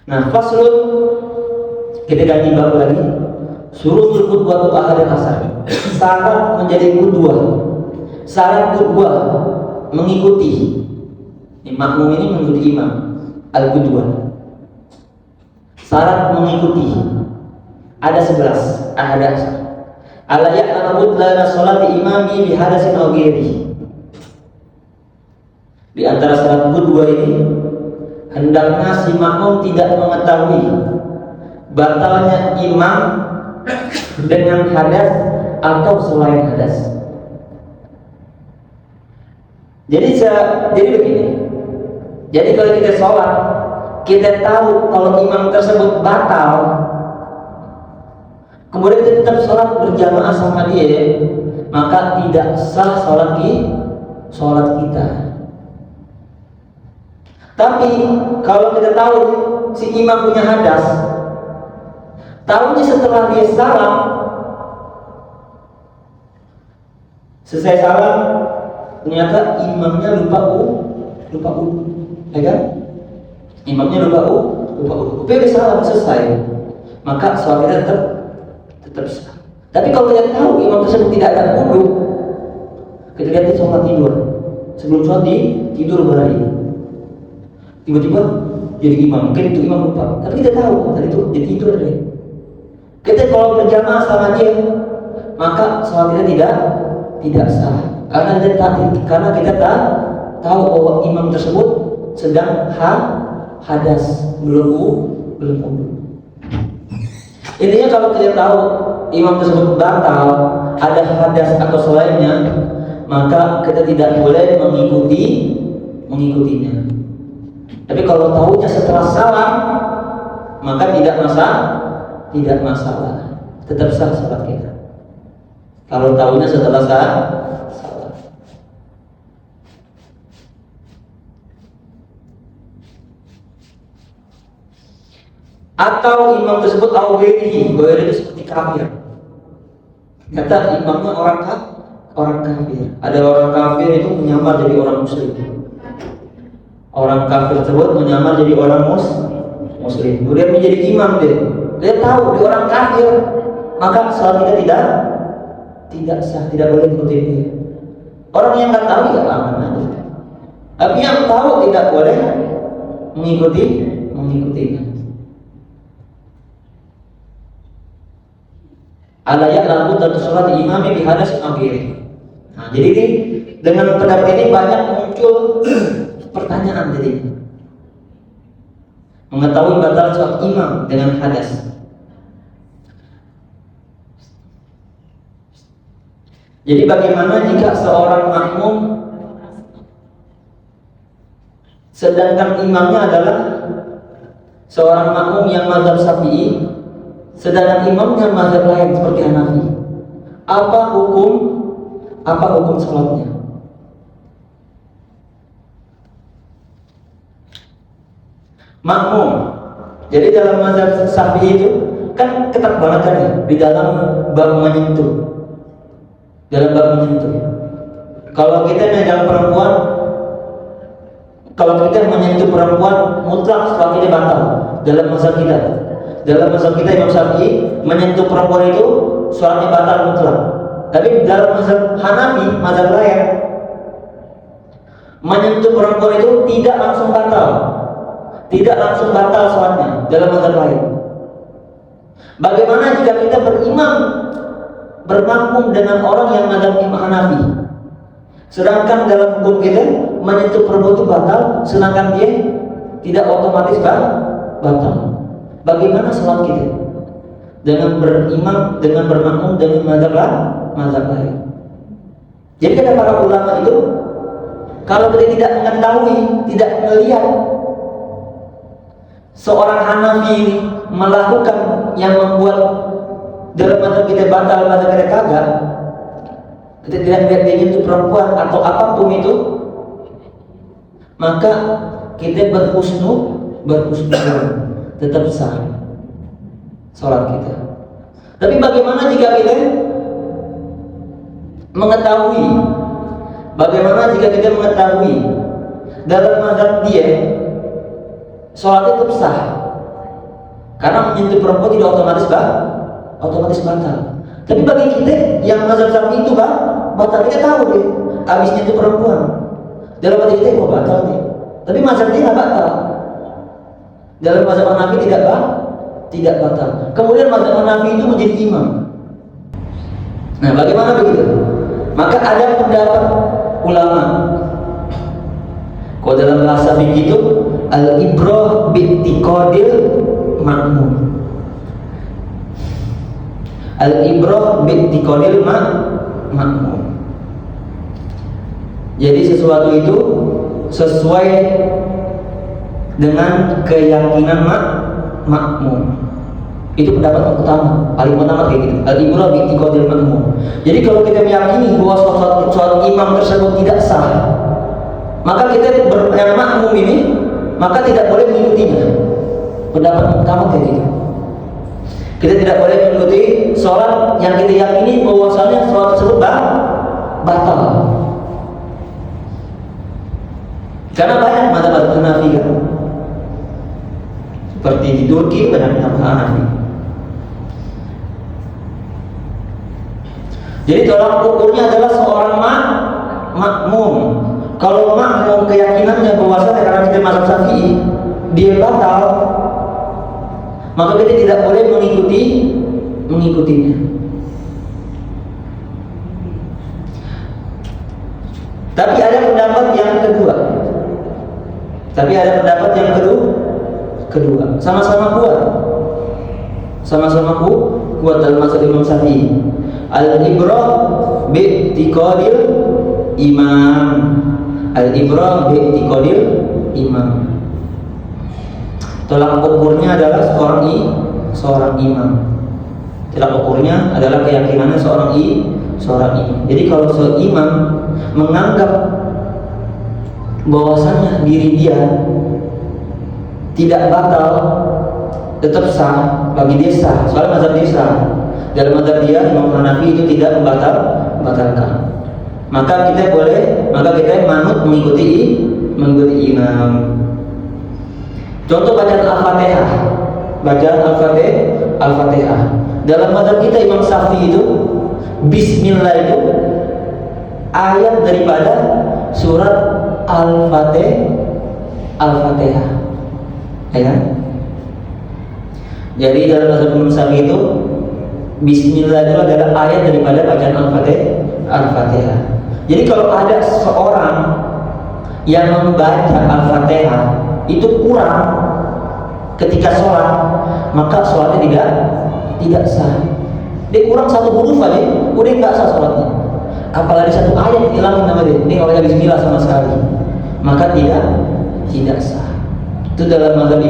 Nah, faslun, kita ganti bab lagi. Surutul qudwatu ahadil asar. Syarat menjadi qudwah. Syarat qudwah mengikuti. Makmum ini mengikuti imam. Al-qudwah. Syarat mengikuti ada 11. Ada ala ya'lamu la salati imami bi hadasin aw ghairihi. Di antara syarat qudwah ini, hendaknya si makmum tidak mengetahui batalnya imam dengan hadas atau selain hadas. Jadi begini. Jadi kalau kita sholat, kita tahu kalau imam tersebut batal, kemudian kita tetap sholat berjamaah sama dia, maka tidak sah sholat kita. Tapi kalau kita tahu si imam punya hadas, tahunya setelah dia salam, selesai salam, ternyata imamnya lupa ya kan? Imamnya lupa udah salam selesai, maka sholat kita tetap sah. Tapi kalau kita tahu imam tersebut tidak ada wudu, ketika dia sholat tidur, sebelum sholat tidur berakhir, tiba-tiba jadi imam, mungkin itu imam lupa, tapi kita tahu tadi itu dia tidur deh. Kita kalau berjamaah sama dia, maka sholat kita tidak sah, karena kita tahu bahwa imam tersebut sedang hadas, belum wudu. Intinya kalau kita tahu imam tersebut batal, ada hadas atau selainnya, maka kita tidak boleh mengikutinya. Tapi kalau tahunya setelah salam, maka tidak masalah, tetap sah salat kita. Kalau tahunya setelah salam. Atau imam tersebut al-ghairi itu seperti kafir. Kata imamnya orang kafir. Ada orang kafir itu menyamar jadi orang muslim. Orang kafir tersebut menyamar jadi orang muslim. Kemudian menjadi imam dia tahu dia orang kafir, maka salat kita tidak sah, tidak boleh ikuti dia. Orang yang nggak tahu ya aman aja. Tapi yang tahu tidak boleh mengikutinya. Ala ya'lamu la salati imami bi hadas aw ghairihi. Nah, jadi ini dengan pendapat ini banyak muncul pertanyaan jadi. Mengetahui batal sholat imam dengan hadas. Jadi bagaimana jika seorang makmum sedangkan imamnya adalah seorang makmum yang mazhab Syafi'i, sedangkan imamnya mazhab lain seperti Hanafi? Apa hukum sholatnya? Makmum. Jadi dalam mazhab Syafi'i itu kan ketat banget kan ya, di dalam bab menyentuh. Kalau kita menyentuh perempuan mutlak sholat kita batal. Dalam mazhab kita Imam Syafi'i menyentuh perempuan itu sholatnya batal mutlak. Tapi dalam mazhab Hanafi, mazhab lain, menyentuh perempuan itu tidak langsung batal sholatnya dalam mazhab lain. Bagaimana jika kita bermakmum dengan orang yang mazhab Hanafi, sedangkan dalam hukum kita menyentuh perempuan itu batal, sedangkan dia tidak otomatis batal? Bagaimana sholat kita dengan bermakmum dengan mazhab lain? Jadi kata para ulama itu, kalau kita tidak mengetahui, tidak melihat seorang Hanafi ini melakukan yang membuat dalam mazhab kita batal, mazhab kita kagak, kita tidak lihat dia itu perempuan atau apapun itu, maka kita berhusnuzon, tetap sah sholat kita. Tapi bagaimana jika kita mengetahui dalam mazhab dia sholat tetap sah, Karena menyentuh perempuan tidak otomatis batal. Tapi bagi kita yang mazhab Syafi'i itu batal, kita tahu deh, habis nyentuh perempuan. Dalam hati kita batal deh. Tapi mazhab dia nggak batal. Dalam mazhab Hanafi tidak batal. Kemudian mazhab Hanafi itu menjadi imam. Nah, bagaimana begitu? Maka ada pendapat ulama. Kalau dalam bahasa fikih itu al-ibrah bi'tiqadil ma'mum. Al-ibrah bi'tiqadil ma'mum. Jadi sesuatu itu sesuai dengan keyakinan makmum. Itu pendapat utama, paling utama kayak gitu. Al-ibrah bi'tiqadil ma'mum. Jadi kalau kita meyakini bahwa suatu imam tersebut tidak sah, maka kita yang makmum ini maka tidak boleh mengikutinya. Pendapat utama kayak gitu. Kita tidak boleh mengikuti sholat yang kita yakini bahwasanya sholat tersebut batal. Karena banyak mazhab Hanafi kan. Seperti di Turki banyak mazhab Hanafi. Jadi tolak ukurnya adalah seorang makmum. Kalau makmum keyakinannya bahwasanya karena kita mazhab Syafi'i dia batal, maka kita tidak boleh mengikutinya. Tapi ada pendapat yang kedua. Sama-sama kuat dalam mazhab Imam Syafi'i. Al-ibrah bi'tiqadil imam. Al-ibrah bi'tiqadil imam. Tolak ukurnya adalah seorang imam. Tolak ukurnya adalah keyakinannya seorang imam. Jadi kalau seorang imam menganggap bahwasanya diri dia tidak batal, tetap sah, bagi dia sah. Soalnya mazhab dia sah. Dalam mazhab dia Imam Hanafi itu tidak membatalkan. Maka kita manut mengikuti imam. Contoh bacaan Al-Fatihah. Dalam mazhab kita Imam Syafi'i itu Bismillah itu ayat daripada surat Al-Fatihah. Ya kan? Jadi dalam mazhab Imam Syafi'i itu Bismillah itu adalah ayat daripada bacaan Al-Fatihah. Jadi kalau ada seorang yang membaca Al-Fatihah itu kurang ketika sholat, maka sholatnya tidak sah. Dia kurang satu huruf aja, udah nggak sah sholatnya. Apalagi satu ayat hilangin nama dia, ini kalau ada Bismillah sama sekali, maka tidak sah. Itu dalam mazhab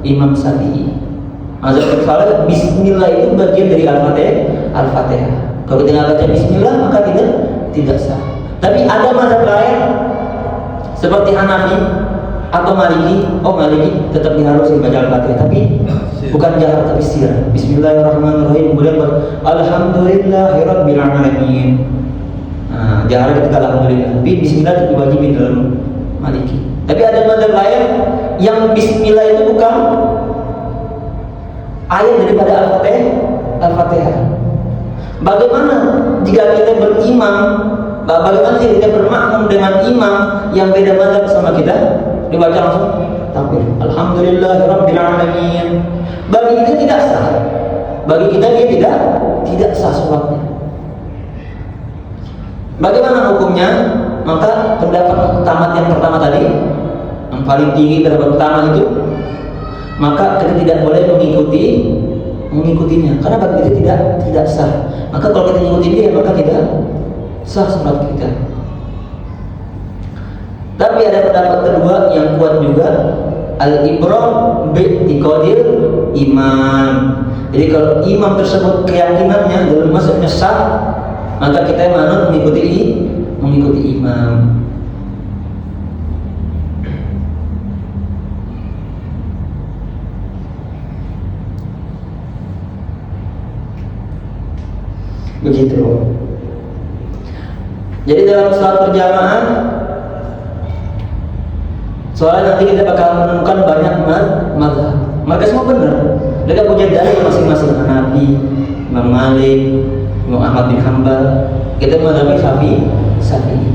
Imam Syafi'i. Mazhab Saleh Bismillah itu bagian dari Al-Fatihah. Kalau kita nggak baca Bismillah maka tidak sah. Tapi ada mazhab lain seperti Hanafi atau Maliki. Maliki tetap harus dibaca Al-Fatihah, tapi bukan jahar tapi sir. Bismillahirrahmanirrahim. Kemudian Alhamdulillahirabbil alamin. Nah, jahar kita alhamdulillah. Tapi Bismillah itu wajib dalam Maliki. Tapi ada mazhab lain yang Bismillah itu bukan ayat daripada Al-Fatihah. Bagaimana jika kita berimam? Bagaimana jika kita bermakmum dengan imam yang beda mazhab sama kita? Dibaca langsung takbir. Alhamdulillahirabbil alamin. Bagi kita tidak sah. Bagi kita dia tidak sah sholatnya. Bagaimana hukumnya? Maka pendapat tamat yang pertama tadi, yang paling tinggi pendapat pertama itu, maka kita tidak boleh mengikutinya karena bagi kita tidak sah. Maka kalau kita mengikuti dia maka tidak sah sholat kita. Tapi ada pendapat kedua yang kuat juga, al-ibrah bi'tiqadil imam. Jadi kalau imam tersebut keyakinannya dalam mazhabnya sah, maka kita manut mengikuti imam. Begitu. Jadi dalam sholat berjamaah, soalnya nanti kita bakal menemukan banyak mazhab. Mereka semua benar. Mereka punya dalil masing-masing. Hanafi, Imam Malik, Imam Ahmad bin Hanbal. Kita menghadapi Syafi'i.